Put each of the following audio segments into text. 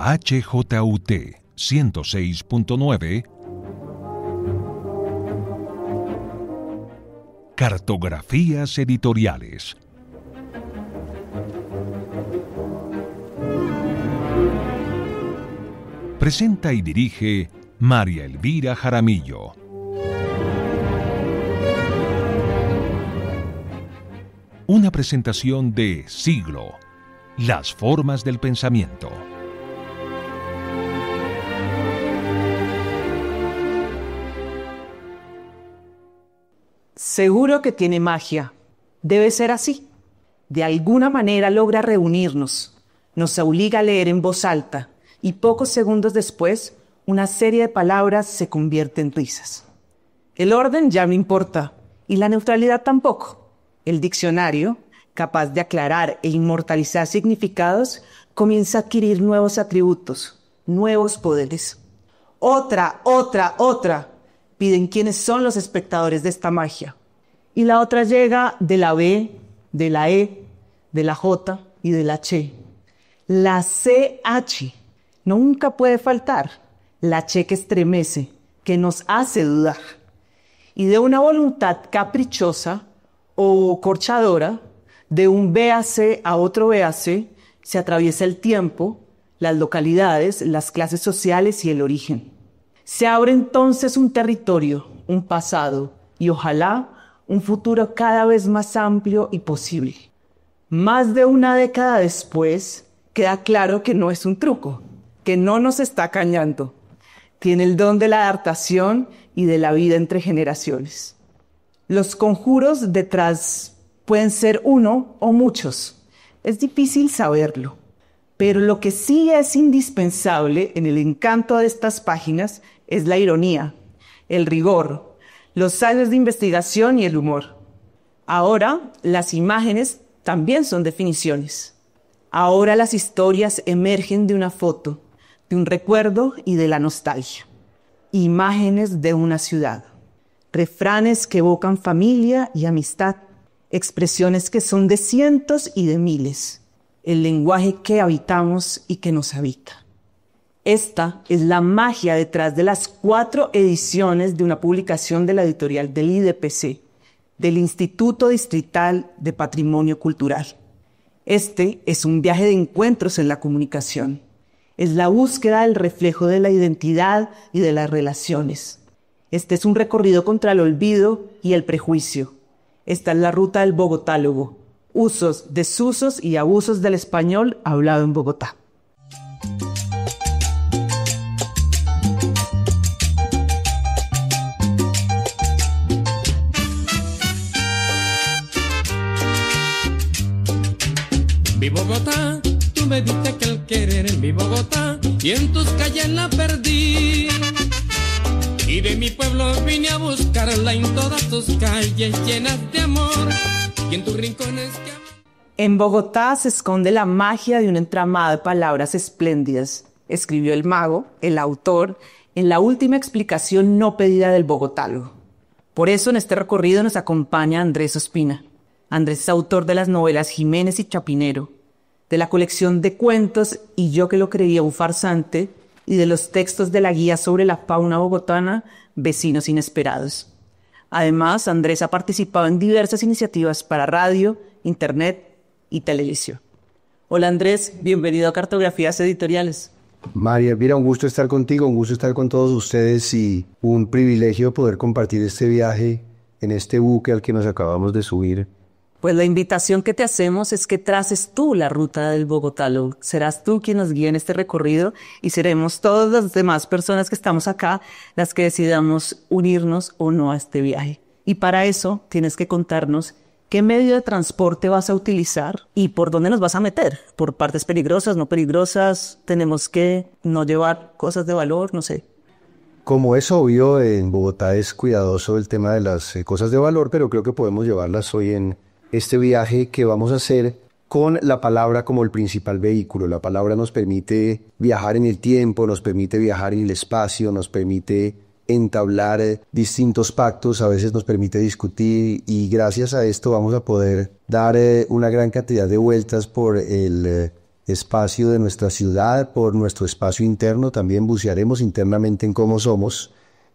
HJUT 106.9 Cartografías editoriales. Presenta y dirige María Elvira Jaramillo. Una presentación de Siglo, las formas del pensamiento. Seguro que tiene magia. Debe ser así. De alguna manera logra reunirnos, nos obliga a leer en voz alta y pocos segundos después una serie de palabras se convierte en risas. El orden ya no importa y la neutralidad tampoco. El diccionario, capaz de aclarar e inmortalizar significados, comienza a adquirir nuevos atributos, nuevos poderes. Otra, piden quiénes son los espectadores de esta magia. Y la otra llega de la B, de la E, de la J y de la Ch. La CH nunca puede faltar. La Ch que estremece, que nos hace dudar. Y de una voluntad caprichosa o corchadora, de un BAC a otro BAC, se atraviesa el tiempo, las localidades, las clases sociales y el origen. Se abre entonces un territorio, un pasado y ojalá un futuro cada vez más amplio y posible. Más de una década después, queda claro que no es un truco, que no nos está cañando. Tiene el don de la adaptación y de la vida entre generaciones. Los conjuros detrás pueden ser uno o muchos. Es difícil saberlo. Pero lo que sí es indispensable en el encanto de estas páginas es la ironía, el rigor, los años de investigación y el humor. Ahora las imágenes también son definiciones. Ahora las historias emergen de una foto, de un recuerdo y de la nostalgia. Imágenes de una ciudad. Refranes que evocan familia y amistad. Expresiones que son de cientos y de miles. El lenguaje que habitamos y que nos habita. Esta es la magia detrás de las 4 ediciones de una publicación de la editorial del IDPC, del Instituto Distrital de Patrimonio Cultural. Este es un viaje de encuentros en la comunicación. Es la búsqueda del reflejo de la identidad y de las relaciones. Este es un recorrido contra el olvido y el prejuicio. Esta es la ruta del bogotálogo. Usos, desusos y abusos del español hablado en Bogotá. Mi Bogotá, tú me diste aquel querer en mi Bogotá y en tus calles la perdí. Y de mi pueblo vine a buscarla en todas tus calles llenas de amor y en tus rincones que... En Bogotá se esconde la magia de un entramado de palabras espléndidas, escribió el mago, el autor, en la última explicación no pedida del bogotálogo. Por eso en este recorrido nos acompaña Andrés Ospina. Andrés es autor de las novelas Jiménez y Chapinero, de la colección de cuentos Y yo que lo creía un farsante, y de los textos de la guía sobre la fauna bogotana, Vecinos Inesperados. Además, Andrés ha participado en diversas iniciativas para radio, internet y televisión. Hola Andrés, bienvenido a Cartografías Editoriales. María Elvira, un gusto estar contigo, un gusto estar con todos ustedes y un privilegio poder compartir este viaje en este buque al que nos acabamos de subir. Pues la invitación que te hacemos es que traces tú la ruta del bogotálogo. Serás tú quien nos guíe en este recorrido y seremos todas las demás personas que estamos acá las que decidamos unirnos o no a este viaje. Y para eso tienes que contarnos qué medio de transporte vas a utilizar y por dónde nos vas a meter. Por partes peligrosas, no peligrosas, tenemos que no llevar cosas de valor, no sé. Como es obvio, en Bogotá es cuidadoso el tema de las cosas de valor, pero creo que podemos llevarlas hoy en este viaje que vamos a hacer con la palabra como el principal vehículo. La palabra nos permite viajar en el tiempo, nos permite viajar en el espacio, nos permite entablar distintos pactos, a veces nos permite discutir y gracias a esto vamos a poder dar una gran cantidad de vueltas por el espacio de nuestra ciudad, por nuestro espacio interno. También bucearemos internamente en cómo somos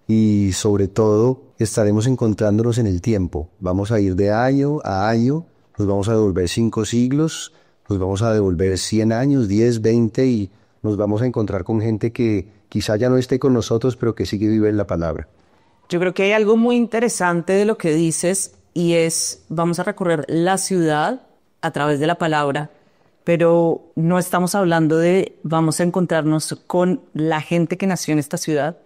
y sobre todo estaremos encontrándonos en el tiempo. Vamos a ir de año a año, nos vamos a devolver 5 siglos, nos vamos a devolver 100 años, 10, 20 y nos vamos a encontrar con gente que quizá ya no esté con nosotros, pero que sigue viva en la palabra. Yo creo que hay algo muy interesante de lo que dices y es, vamos a recorrer la ciudad a través de la palabra, pero no estamos hablando de vamos a encontrarnos con la gente que nació en esta ciudad,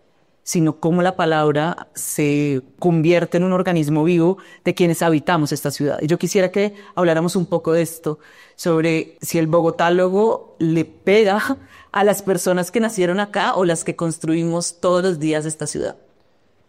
sino cómo la palabra se convierte en un organismo vivo de quienes habitamos esta ciudad. Y yo quisiera que habláramos un poco de esto, sobre si el bogotálogo le pega a las personas que nacieron acá o las que construimos todos los días esta ciudad.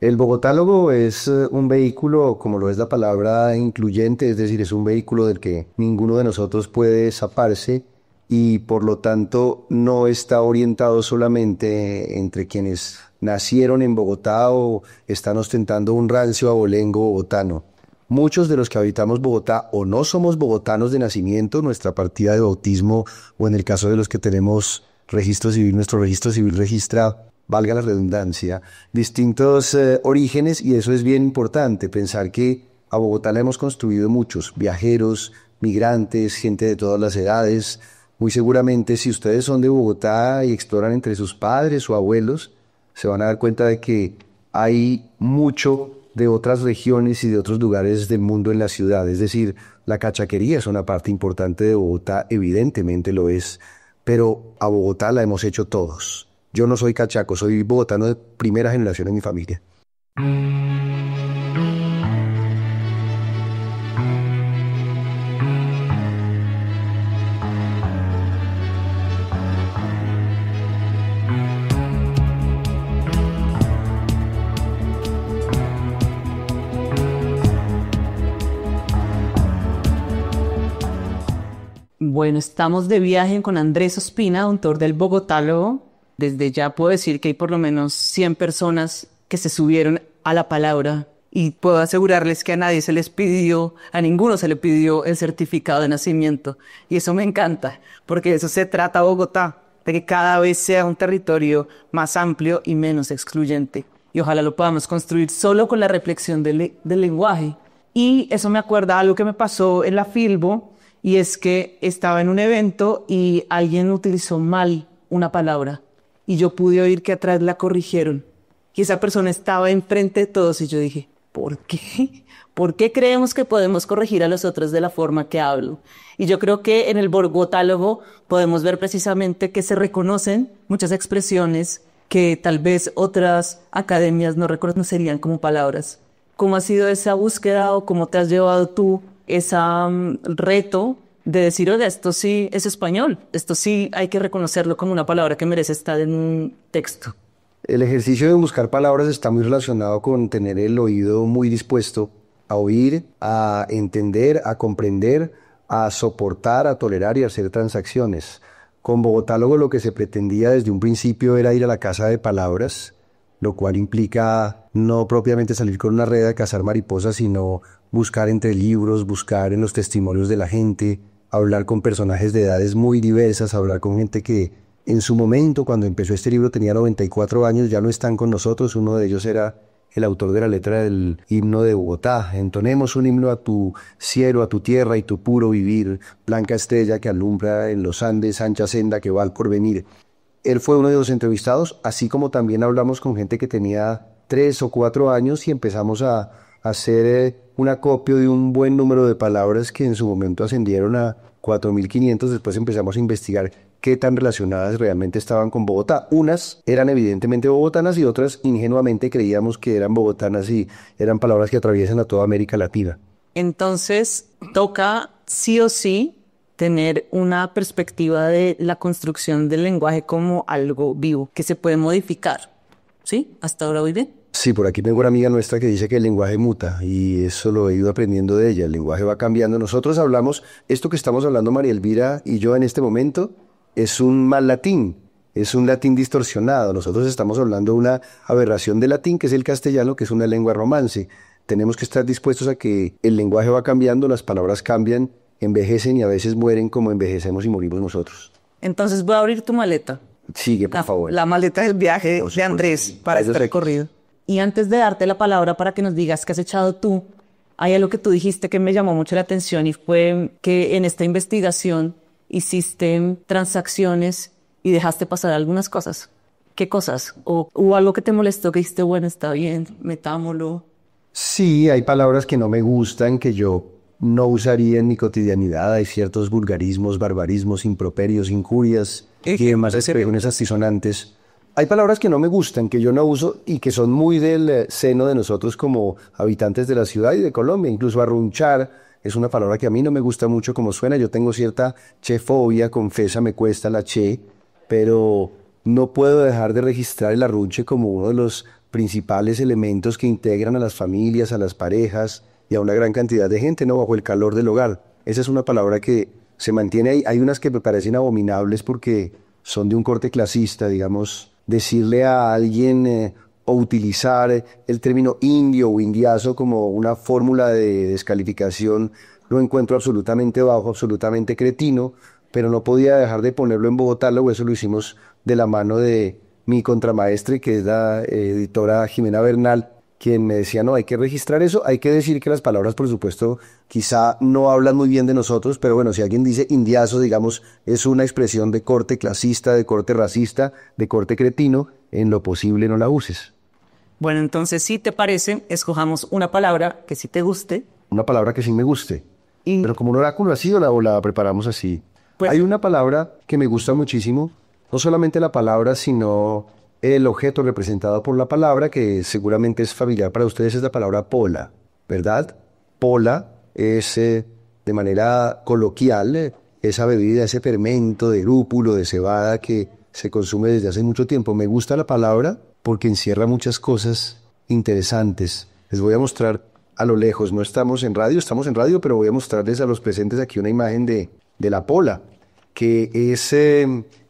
El bogotálogo es un vehículo, como lo es la palabra, incluyente, es decir, es un vehículo del que ninguno de nosotros puede zafarse y por lo tanto no está orientado solamente entre quienes nacieron en Bogotá o están ostentando un rancio abolengo bogotano. Muchos de los que habitamos Bogotá o no somos bogotanos de nacimiento, nuestra partida de bautismo o en el caso de los que tenemos registro civil, nuestro registro civil registra, valga la redundancia, distintos orígenes y eso es bien importante, pensar que a Bogotá la hemos construido muchos, viajeros, migrantes, gente de todas las edades. Muy seguramente si ustedes son de Bogotá y exploran entre sus padres o abuelos, se van a dar cuenta de que hay mucho de otras regiones y de otros lugares del mundo en la ciudad. Es decir, la cachaquería es una parte importante de Bogotá, evidentemente lo es, pero a Bogotá la hemos hecho todos. Yo no soy cachaco, soy bogotano de primera generación en mi familia. Bueno, estamos de viaje con Andrés Ospina, autor del Bogotálogo. Desde ya puedo decir que hay por lo menos 100 personas que se subieron a la palabra y puedo asegurarles que a nadie se les pidió, a ninguno se le pidió el certificado de nacimiento. Y eso me encanta, porque de eso se trata Bogotá, de que cada vez sea un territorio más amplio y menos excluyente. Y ojalá lo podamos construir solo con la reflexión del lenguaje. Y eso me acuerda a algo que me pasó en la Filbo, y es que estaba en un evento y alguien utilizó mal una palabra. Y yo pude oír que atrás la corrigieron. Y esa persona estaba enfrente de todos y yo dije, ¿por qué? ¿Por qué creemos que podemos corregir a los otros de la forma que hablo? Y yo creo que en el bogotálogo podemos ver precisamente que se reconocen muchas expresiones que tal vez otras academias no reconocerían como palabras. ¿Cómo ha sido esa búsqueda o cómo te has llevado tú ese reto de decir, oye, esto sí es español, esto sí hay que reconocerlo como una palabra que merece estar en un texto? El ejercicio de buscar palabras está muy relacionado con tener el oído muy dispuesto a oír, a entender, a comprender, a soportar, a tolerar y a hacer transacciones. Con Bogotálogo lo que se pretendía desde un principio era ir a la casa de palabras, lo cual implica no propiamente salir con una red a cazar mariposas, sino buscar entre libros, buscar en los testimonios de la gente, hablar con personajes de edades muy diversas, hablar con gente que en su momento, cuando empezó este libro, tenía 94 años, ya no están con nosotros. Uno de ellos era el autor de la letra del himno de Bogotá. Entonemos un himno a tu cielo, a tu tierra y tu puro vivir, blanca estrella que alumbra en los Andes, ancha senda que va al porvenir. Él fue uno de los entrevistados, así como también hablamos con gente que tenía 3 o 4 años y empezamos a hacer un acopio de un buen número de palabras que en su momento ascendieron a 4.500. Después empezamos a investigar qué tan relacionadas realmente estaban con Bogotá. Unas eran evidentemente bogotanas y otras ingenuamente creíamos que eran bogotanas y eran palabras que atraviesan a toda América Latina. Entonces toca sí o sí tener una perspectiva de la construcción del lenguaje como algo vivo, que se puede modificar. ¿Sí? ¿Hasta ahora voy bien? Sí, por aquí tengo una amiga nuestra que dice que el lenguaje muta y eso lo he ido aprendiendo de ella. El lenguaje va cambiando. Nosotros hablamos, esto que estamos hablando María Elvira y yo en este momento, es un mal latín, es un latín distorsionado. Nosotros estamos hablando de una aberración del latín, que es el castellano, que es una lengua romance. Tenemos que estar dispuestos a que el lenguaje va cambiando, las palabras cambian, envejecen y a veces mueren como envejecemos y morimos nosotros. Entonces voy a abrir tu maleta. Sigue, por favor. La maleta del viaje de Andrés para este recorrido. Y antes de darte la palabra para que nos digas qué has echado tú, hay algo que tú dijiste que me llamó mucho la atención y fue que en esta investigación hiciste transacciones y dejaste pasar algunas cosas. ¿Qué cosas? ¿O hubo algo que te molestó que dijiste, bueno, está bien, metámoslo? Sí, hay palabras que no me gustan, que yo no usaría en mi cotidianidad. Hay ciertos vulgarismos, barbarismos, improperios, injurias y demás expresiones astisonantes. Hay palabras que no me gustan, que yo no uso y que son muy del seno de nosotros como habitantes de la ciudad y de Colombia. Incluso arrunchar es una palabra que a mí no me gusta mucho como suena. Yo tengo cierta chefobia, confesa, me cuesta la che, pero no puedo dejar de registrar el arrunche como uno de los principales elementos que integran a las familias, a las parejas y a una gran cantidad de gente, ¿no? Bajo el calor del hogar. Esa es una palabra que se mantiene ahí. Hay unas que me parecen abominables porque son de un corte clasista, digamos. Decirle a alguien o utilizar el término indio o indiazo como una fórmula de descalificación lo encuentro absolutamente bajo, absolutamente cretino, pero no podía dejar de ponerlo en Bogotá. Luego eso lo hicimos de la mano de mi contramaestre, que es la editora Jimena Bernal, quien me decía, no, hay que registrar eso, hay que decir que las palabras, por supuesto, quizá no hablan muy bien de nosotros, pero bueno, si alguien dice indiazo, digamos, es una expresión de corte clasista, de corte racista, de corte cretino, en lo posible no la uses. Bueno, entonces, si te parece, escojamos una palabra que sí te guste. Una palabra que sí me guste. Pero como un oráculo así o la preparamos así. Pues, hay una palabra que me gusta muchísimo, no solamente la palabra, sino el objeto representado por la palabra, que seguramente es familiar para ustedes, es la palabra pola, ¿verdad? Pola es, de manera coloquial, esa bebida, ese fermento de lúpulo, de cebada que se consume desde hace mucho tiempo. Me gusta la palabra porque encierra muchas cosas interesantes. Les voy a mostrar a lo lejos, no estamos en radio, pero voy a mostrarles a los presentes aquí una imagen de la pola, que es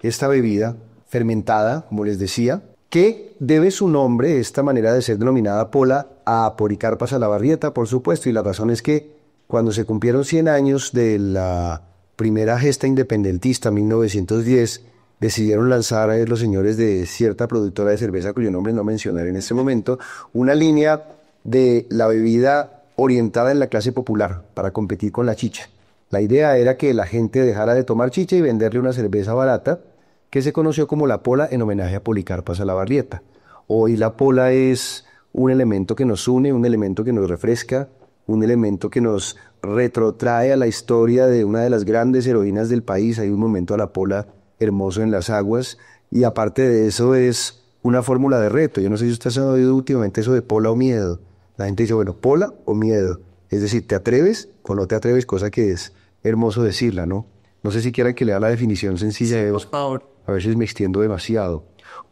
esta bebida fermentada, como les decía, que debe su nombre, esta manera de ser denominada pola, a Policarpa Salabarrieta, por supuesto, y la razón es que cuando se cumplieron 100 años de la primera gesta independentista, 1910, decidieron lanzar a los señores de cierta productora de cerveza, cuyo nombre no mencionaré en este momento, una línea de la bebida orientada en la clase popular para competir con la chicha. La idea era que la gente dejara de tomar chicha y venderle una cerveza barata que se conoció como la pola en homenaje a Policarpa Salabarrieta. Hoy la pola es un elemento que nos une, un elemento que nos refresca, un elemento que nos retrotrae a la historia de una de las grandes heroínas del país. Hay un momento a la pola hermoso en las aguas y aparte de eso es una fórmula de reto. Yo no sé si ustedes han oído últimamente eso de pola o miedo. La gente dice, bueno, pola o miedo. Es decir, ¿te atreves o no te atreves? Cosa que es hermoso decirla, ¿no? No sé si quieran que lea la definición sencilla de... Por favor. A veces me extiendo demasiado.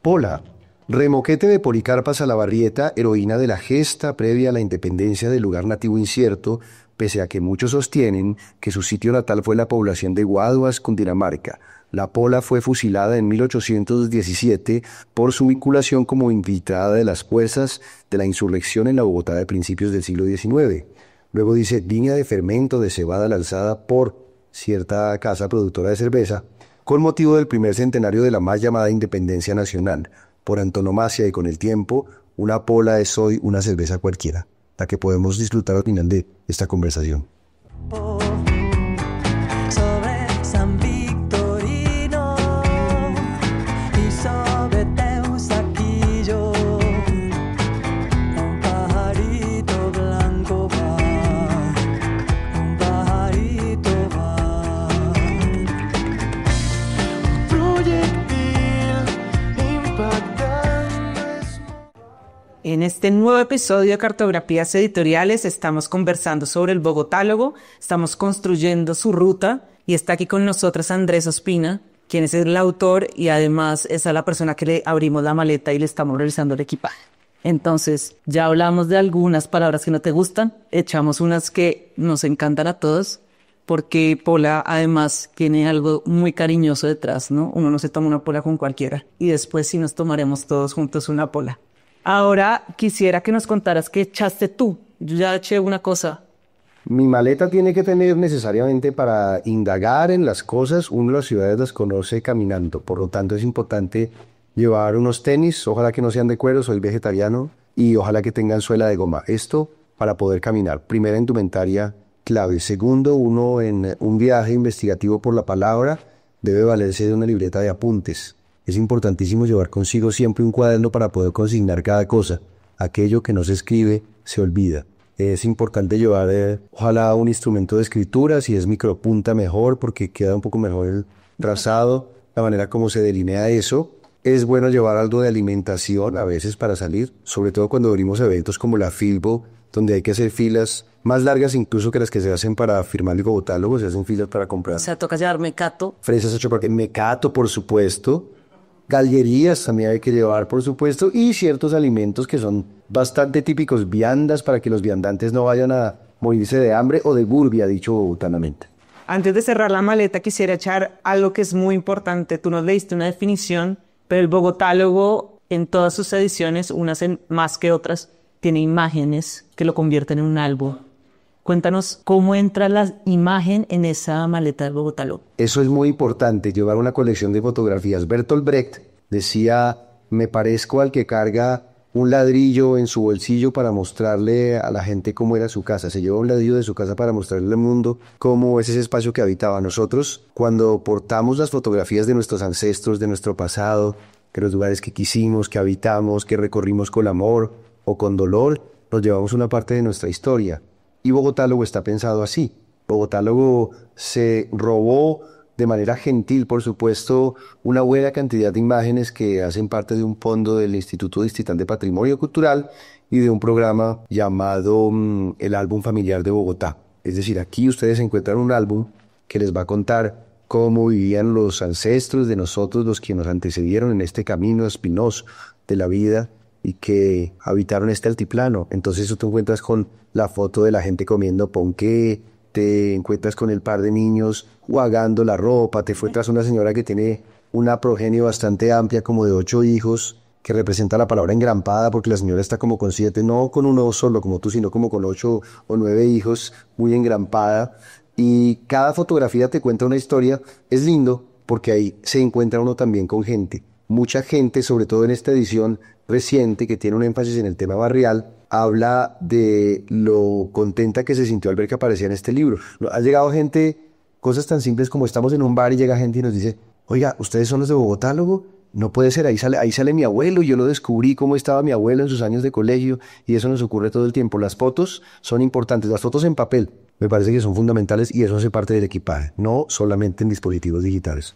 Pola, remoquete de Policarpa Salabarrieta, heroína de la gesta previa a la independencia del lugar nativo incierto, pese a que muchos sostienen que su sitio natal fue la población de Guaduas, Cundinamarca. La pola fue fusilada en 1817 por su vinculación como invitada de las fuerzas de la insurrección en la Bogotá de principios del siglo XIX. Luego dice, línea de fermento de cebada lanzada por cierta casa productora de cerveza, con motivo del primer centenario de la más llamada independencia nacional. Por antonomasia y con el tiempo, una pola es hoy una cerveza cualquiera, la que podemos disfrutar al final de esta conversación. Sobre San Victorino y sobre Teusaquillo, un pajarito blanco va, un pajarito va. Un proyectil impactando. En este nuevo episodio de Cartografías Editoriales estamos conversando sobre el bogotálogo, estamos construyendo su ruta y está aquí con nosotros Andrés Ospina, quien es el autor y además es a la persona que le abrimos la maleta y le estamos realizando el equipaje. Entonces, ya hablamos de algunas palabras que no te gustan, echamos unas que nos encantan a todos, porque pola además tiene algo muy cariñoso detrás, ¿no? Uno no se toma una pola con cualquiera y después sí nos tomaremos todos juntos una pola. Ahora quisiera que nos contaras qué echaste tú. Yo ya eché una cosa. Mi maleta tiene que tener necesariamente para indagar en las cosas, uno las ciudades las conoce caminando, por lo tanto es importante llevar unos tenis, ojalá que no sean de cuero, soy vegetariano, y ojalá que tengan suela de goma. Esto para poder caminar. Primera indumentaria clave. Segundo, uno en un viaje investigativo por la palabra debe valerse de una libreta de apuntes. Es importantísimo llevar consigo siempre un cuaderno para poder consignar cada cosa. Aquello que no se escribe se olvida. Es importante llevar, ojalá, un instrumento de escritura, si es micropunta mejor, porque queda un poco mejor el trazado, la manera como se delinea eso. Es bueno llevar algo de alimentación a veces para salir, sobre todo cuando venimos a eventos como la Filbo, donde hay que hacer filas más largas incluso que las que se hacen para firmar el Bogotálogo, se hacen filas para comprar. O sea, toca llevar mecato. Fresas de chocolate, mecato, por supuesto. Gallerías también hay que llevar, por supuesto, y ciertos alimentos que son bastante típicos, viandas, para que los viandantes no vayan a morirse de hambre o de burbia, dicho bogotanamente. Antes de cerrar la maleta, quisiera echar algo que es muy importante. Tú nos leíste una definición, pero el Bogotálogo, en todas sus ediciones, unas más que otras, tiene imágenes que lo convierten en un álbum. Cuéntanos cómo entra la imagen en esa maleta del Bogotálogo. Eso es muy importante, llevar una colección de fotografías. Bertolt Brecht decía, me parezco al que carga un ladrillo en su bolsillo para mostrarle a la gente cómo era su casa. Se lleva un ladrillo de su casa para mostrarle al mundo cómo es ese espacio que habitaba. Nosotros, cuando portamos las fotografías de nuestros ancestros, de nuestro pasado, de los lugares que quisimos, que habitamos, que recorrimos con amor o con dolor, nos llevamos una parte de nuestra historia. Y Bogotálogo está pensado así. Bogotálogo se robó de manera gentil, por supuesto, una buena cantidad de imágenes que hacen parte de un fondo del Instituto Distrital de Patrimonio Cultural y de un programa llamado el Álbum Familiar de Bogotá. Es decir, aquí ustedes encuentran un álbum que les va a contar cómo vivían los ancestros de nosotros, los que nos antecedieron en este camino espinoso de la vida y que habitaron este altiplano. Entonces tú te encuentras con la foto de la gente comiendo ponqué, te encuentras con el par de niños jugando la ropa, te encuentras una señora que tiene una progenie bastante amplia, como de 8 hijos, que representa la palabra engrampada, porque la señora está como con 7, no con uno solo como tú, sino como con 8 o 9 hijos, muy engrampada. Y cada fotografía te cuenta una historia. Es lindo porque ahí se encuentra uno también con gente. Mucha gente, sobre todo en esta edición reciente, que tiene un énfasis en el tema barrial, habla de lo contenta que se sintió al ver que aparecía en este libro. Ha llegado gente, cosas tan simples como estamos en un bar y llega gente y nos dice, oiga, ¿ustedes son los de Bogotálogo? No puede ser, ahí sale mi abuelo, y yo lo descubrí cómo estaba mi abuelo en sus años de colegio, y eso nos ocurre todo el tiempo. Las fotos son importantes, las fotos en papel me parece que son fundamentales, y eso hace parte del equipaje, no solamente en dispositivos digitales.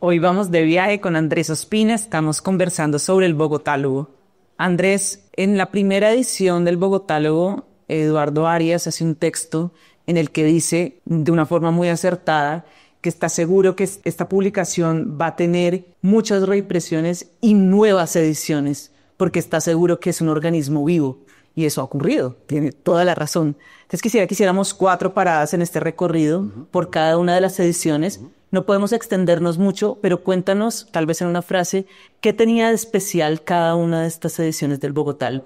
Hoy vamos de viaje con Andrés Ospina, estamos conversando sobre el Bogotálogo. Andrés, en la primera edición del Bogotálogo, Eduardo Arias hace un texto en el que dice, de una forma muy acertada, que está seguro que esta publicación va a tener muchas reimpresiones y nuevas ediciones, porque está seguro que es un organismo vivo. Y eso ha ocurrido, tiene toda la razón. Entonces quisiera que hiciéramos 4 paradas en este recorrido por cada una de las ediciones. No podemos extendernos mucho, pero cuéntanos, tal vez en una frase, ¿qué tenía de especial cada una de estas ediciones del Bogotálogo?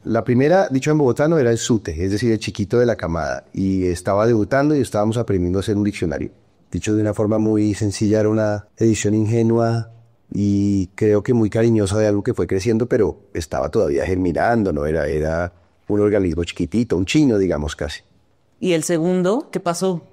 La primera, dicho en bogotano, era el SUTE, es decir, el chiquito de la camada, y estaba debutando y estábamos aprendiendo a hacer un diccionario. Dicho de una forma muy sencilla, era una edición ingenua y creo que muy cariñosa de algo que fue creciendo, pero estaba todavía germinando, ¿no? Era un organismo chiquitito, un chino, digamos, casi. ¿Y el segundo? ¿Qué pasó?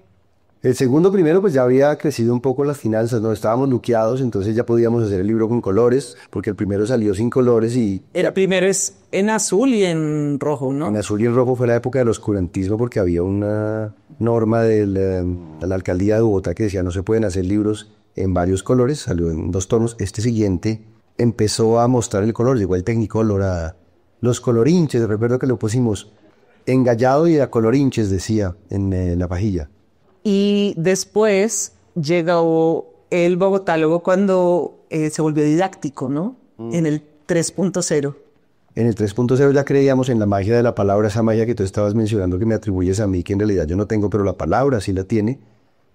El segundo primero pues ya había crecido un poco las finanzas, no estábamos luqueados, entonces ya podíamos hacer el libro con colores, porque el primero salió sin colores y... El primero es en azul y en rojo, ¿no? En azul y en rojo fue la época del oscurantismo, porque había una norma de la alcaldía de Bogotá que decía no se pueden hacer libros en varios colores, salió en 2 tonos. Este siguiente empezó a mostrar el color, llegó el Technicolor a los colorinches, recuerdo que lo pusimos engallado y a colorinches, decía en la pajilla. Y después llegó el bogotálogo cuando se volvió didáctico, ¿no? En el 3.0. En el 3.0 ya creíamos en la magia de la palabra, esa magia que tú estabas mencionando que me atribuyes a mí, que en realidad yo no tengo, pero la palabra sí la tiene.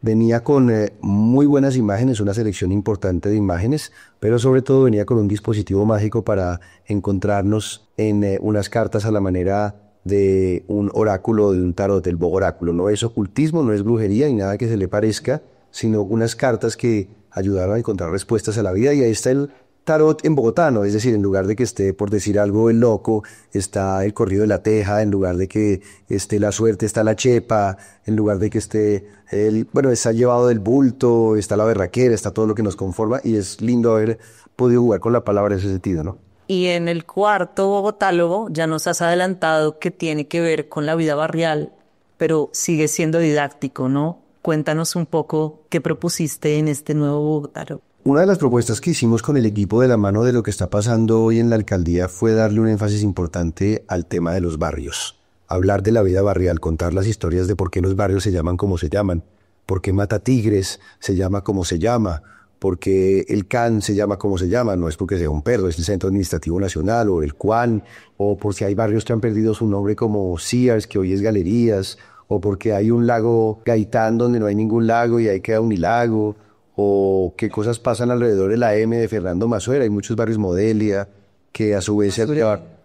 Venía con muy buenas imágenes, una selección importante de imágenes, pero sobre todo venía con un dispositivo mágico para encontrarnos en unas cartas a la manera de un oráculo, de un tarot, del bogoráculo. No es ocultismo, no es brujería ni nada que se le parezca, sino unas cartas que ayudaron a encontrar respuestas a la vida, y ahí está el tarot en bogotano, es decir, en lugar de que esté, por decir algo, el loco, está el corrido de la teja, en lugar de que esté la suerte, está la chepa, en lugar de que esté está llevado del bulto, está la berraquera, está todo lo que nos conforma, y es lindo haber podido jugar con la palabra en ese sentido, ¿no? Y en el cuarto bogotálogo ya nos has adelantado que tiene que ver con la vida barrial, pero sigue siendo didáctico, ¿no? Cuéntanos un poco qué propusiste en este nuevo bogotálogo. Una de las propuestas que hicimos con el equipo de la mano de lo que está pasando hoy en la alcaldía fue darle un énfasis importante al tema de los barrios. Hablar de la vida barrial, contar las historias de por qué los barrios se llaman como se llaman, por qué Mata Tigres se llama como se llama, por qué el CAN se llama como se llama, no es porque sea un perro, es el Centro Administrativo Nacional, o el CUAN, o porque hay barrios que han perdido su nombre como Sears, que hoy es Galerías, o porque hay un lago Gaitán donde no hay ningún lago y ahí queda Unilago, o qué cosas pasan alrededor de la M de Fernando Masuera. Hay muchos barrios Modelia, que a su vez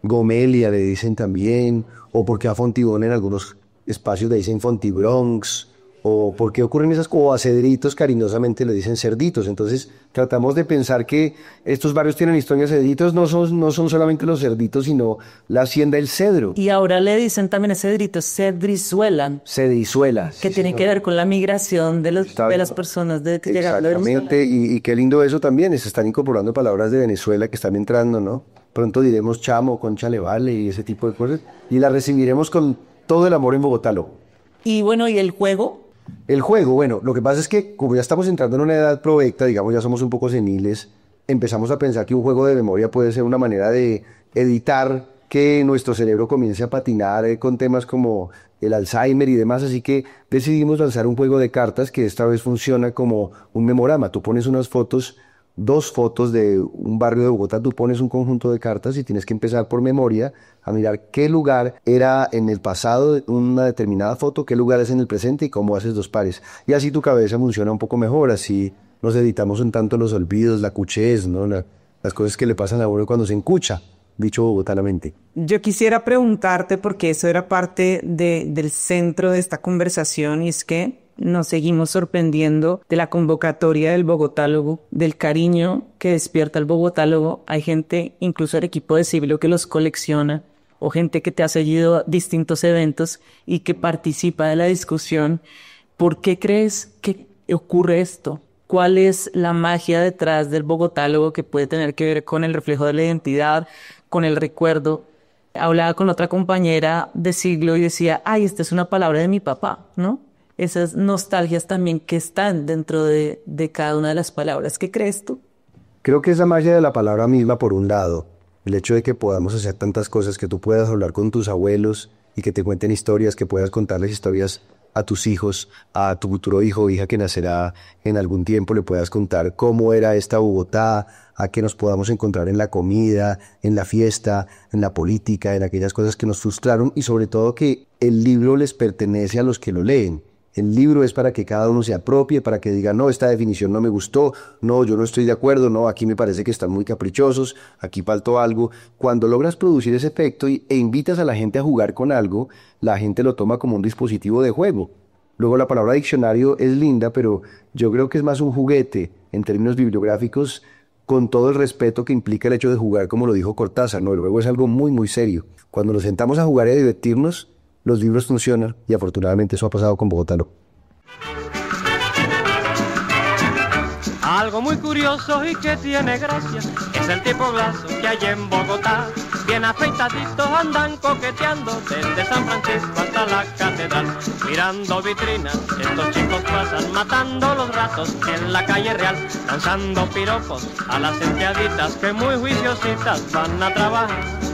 Gomelia le dicen también, o porque a Fontibón en algunos espacios le dicen Fontibronx, o porque ocurren esas, o a Cedritos cariñosamente le dicen Cerditos. Entonces tratamos de pensar que estos barrios tienen historias. Cedritos no son solamente los cerditos, sino la hacienda del cedro. Y ahora le dicen también a Cedritos Cedrizuela. Cedrizuela. Que tiene que ver con la migración de las personas de que llegaron a Venezuela. Exactamente, y qué lindo eso también, se están incorporando palabras de Venezuela que están entrando, ¿no? Pronto diremos chamo, concha le vale y ese tipo de cosas, y las recibiremos con todo el amor en Bogotá. Y bueno, ¿y el juego? El juego, bueno, lo que pasa es que como ya estamos entrando en una edad provecta, digamos ya somos un poco seniles, empezamos a pensar que un juego de memoria puede ser una manera de evitar que nuestro cerebro comience a patinar con temas como el Alzheimer y demás, así que decidimos lanzar un juego de cartas que esta vez funciona como un memorama. Tú pones unas fotos, 2 fotos de un barrio de Bogotá, tú pones un conjunto de cartas y tienes que empezar por memoria a mirar qué lugar era en el pasado una determinada foto, qué lugar es en el presente y cómo haces 2 pares. Y así tu cabeza funciona un poco mejor, así nos evitamos un tanto los olvidos, la cuchez, ¿no? Las cosas que le pasan a uno cuando se encucha, dicho bogotanamente. Yo quisiera preguntarte, porque eso era parte del centro de esta conversación, y es que nos seguimos sorprendiendo de la convocatoria del bogotálogo, del cariño que despierta el bogotálogo. Hay gente, incluso el equipo de Ciblo, que los colecciona, o gente que te ha seguido a distintos eventos y que participa de la discusión. ¿Por qué crees que ocurre esto? ¿Cuál es la magia detrás del bogotálogo que puede tener que ver con el reflejo de la identidad, con el recuerdo? Hablaba con otra compañera de Siglo y decía, ay, esta es una palabra de mi papá, ¿no? Esas nostalgias también que están dentro de cada una de las palabras. ¿Qué crees tú? Creo que es la magia de la palabra misma, por un lado. El hecho de que podamos hacer tantas cosas, que tú puedas hablar con tus abuelos y que te cuenten historias, que puedas contarles historias a tus hijos, a tu futuro hijo o hija que nacerá en algún tiempo, le puedas contar cómo era esta Bogotá, a que nos podamos encontrar en la comida, en la fiesta, en la política, en aquellas cosas que nos frustraron, y sobre todo que el libro les pertenece a los que lo leen. El libro es para que cada uno se apropie, para que diga, no, esta definición no me gustó, no, yo no estoy de acuerdo, no, aquí me parece que están muy caprichosos, aquí faltó algo. Cuando logras producir ese efecto e invitas a la gente a jugar con algo, la gente lo toma como un dispositivo de juego. Luego la palabra diccionario es linda, pero yo creo que es más un juguete en términos bibliográficos, con todo el respeto que implica el hecho de jugar, como lo dijo Cortázar, ¿no? El juego es algo muy, muy serio. Cuando nos sentamos a jugar y a divertirnos, los libros funcionan, y afortunadamente eso ha pasado con Bogotá. Algo muy curioso y que tiene gracia es el tipo glaso que hay en Bogotá. Bien afeitaditos andan coqueteando desde San Francisco hasta la catedral. Mirando vitrinas, estos chicos pasan matando los ratos en la calle real, lanzando piropos a las empleaditas que muy juiciositas van a trabajar.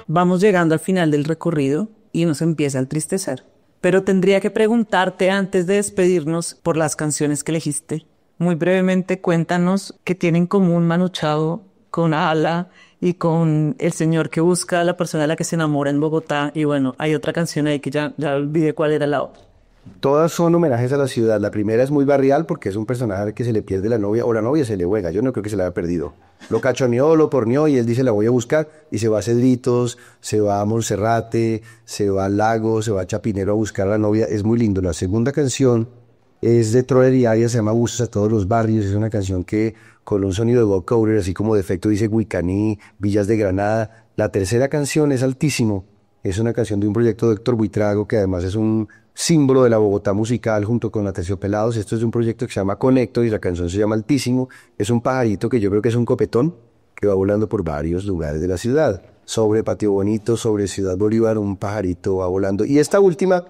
Vamos llegando al final del recorrido y nos empieza a entristecer. pero tendría que preguntarte antes de despedirnos por las canciones que elegiste. Muy brevemente, cuéntanos qué tiene en común Manu Chao con Ala y con el señor que busca a la persona de la que se enamora en Bogotá. Y bueno, hay otra canción ahí que ya olvidé cuál era la otra. Todas son homenajes a la ciudad. La primera es muy barrial porque es un personaje al que se le pierde la novia o la novia se le juega. Yo no creo que se la haya perdido. Lo cachoneó, lo porneó y él dice la voy a buscar y se va a Cedritos, se va a Monserrate, se va al lago, se va a Chapinero a buscar a la novia. Es muy lindo. La segunda canción es de Troller y Arias, se llama Buses a todos los barrios. Es una canción que con un sonido de vocoder, así como de efecto dice Huicaní, Villas de Granada. La tercera canción es Altísimo. Es una canción de un proyecto de Héctor Buitrago que además es un símbolo de la Bogotá musical junto con Aterciopelados. Esto es de un proyecto que se llama Conecto y la canción se llama Altísimo. Es un pajarito que yo creo que es un copetón que va volando por varios lugares de la ciudad. Sobre Patio Bonito, sobre Ciudad Bolívar, un pajarito va volando. Y esta última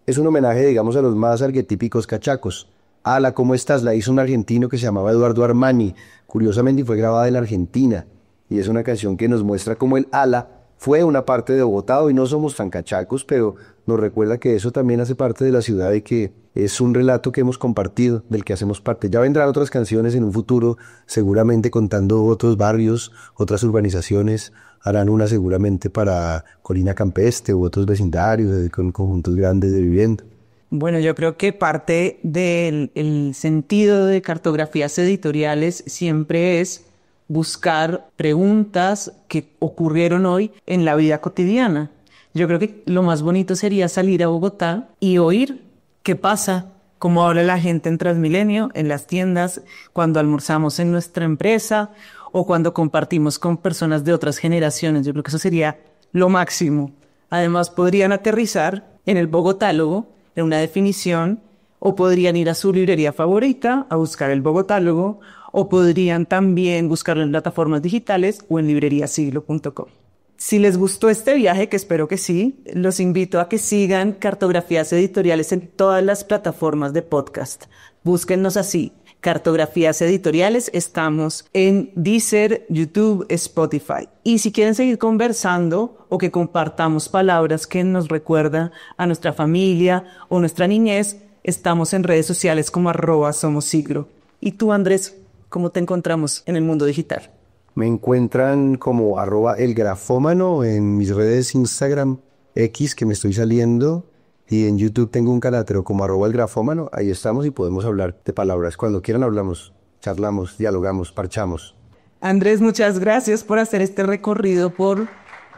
es un homenaje, digamos, a los más arquetípicos cachacos. Ala, ¿cómo estás? La hizo un argentino que se llamaba Eduardo Armani. Curiosamente fue grabada en la Argentina. Y es una canción que nos muestra cómo el ala fue una parte de Bogotá. Hoy no somos tan cachacos, pero nos recuerda que eso también hace parte de la ciudad y que es un relato que hemos compartido, del que hacemos parte. Ya vendrán otras canciones en un futuro, seguramente contando otros barrios, otras urbanizaciones. Harán una seguramente para Colina Campestre u otros vecindarios con conjuntos grandes de vivienda. Bueno, yo creo que parte del el sentido de cartografías editoriales siempre es buscar preguntas que ocurrieron hoy en la vida cotidiana. Yo creo que lo más bonito sería salir a Bogotá y oír qué pasa, cómo habla la gente en Transmilenio, en las tiendas, cuando almorzamos en nuestra empresa o cuando compartimos con personas de otras generaciones. Yo creo que eso sería lo máximo. Además, podrían aterrizar en el Bogotálogo, en una definición, o podrían ir a su librería favorita a buscar el Bogotálogo, o podrían también buscarlo en plataformas digitales o en libreriasiglo.com. Si les gustó este viaje, que espero que sí, los invito a que sigan Cartografías Editoriales en todas las plataformas de podcast. Búsquennos así, Cartografías Editoriales. Estamos en Deezer, YouTube, Spotify. Y si quieren seguir conversando o que compartamos palabras que nos recuerdan a nuestra familia o nuestra niñez, estamos en redes sociales como @somosiglo. ¿Y tú, Andrés, cómo te encontramos en el mundo digital? Me encuentran como @elgrafómano en mis redes Instagram, X, que me estoy saliendo, y en YouTube tengo un canal, pero como @elgrafómano, ahí estamos y podemos hablar de palabras. Cuando quieran hablamos, charlamos, dialogamos, parchamos. Andrés, muchas gracias por hacer este recorrido por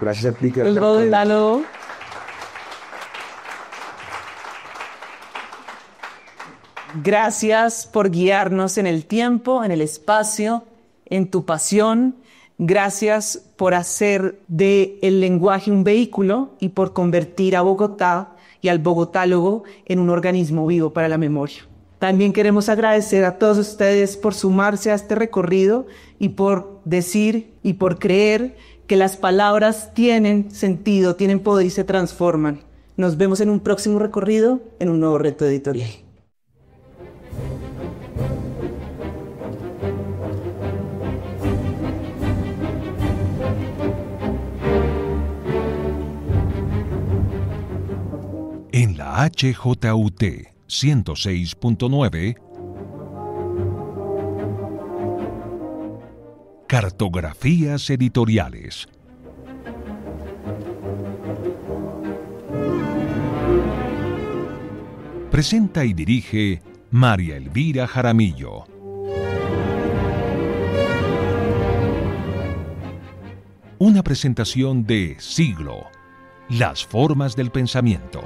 Gracias a ti. el Bogotálogo. Gracias por guiarnos en el tiempo, en el espacio, en tu pasión. Gracias por hacer del lenguaje un vehículo y por convertir a Bogotá y al Bogotálogo en un organismo vivo para la memoria. También queremos agradecer a todos ustedes por sumarse a este recorrido y por decir y por creer que las palabras tienen sentido, tienen poder y se transforman. Nos vemos en un próximo recorrido, en un nuevo reto editorial. En la HJUT 106.9, Cartografías Editoriales. Presenta y dirige María Elvira Jaramillo. Una presentación de Siglo, las formas del pensamiento.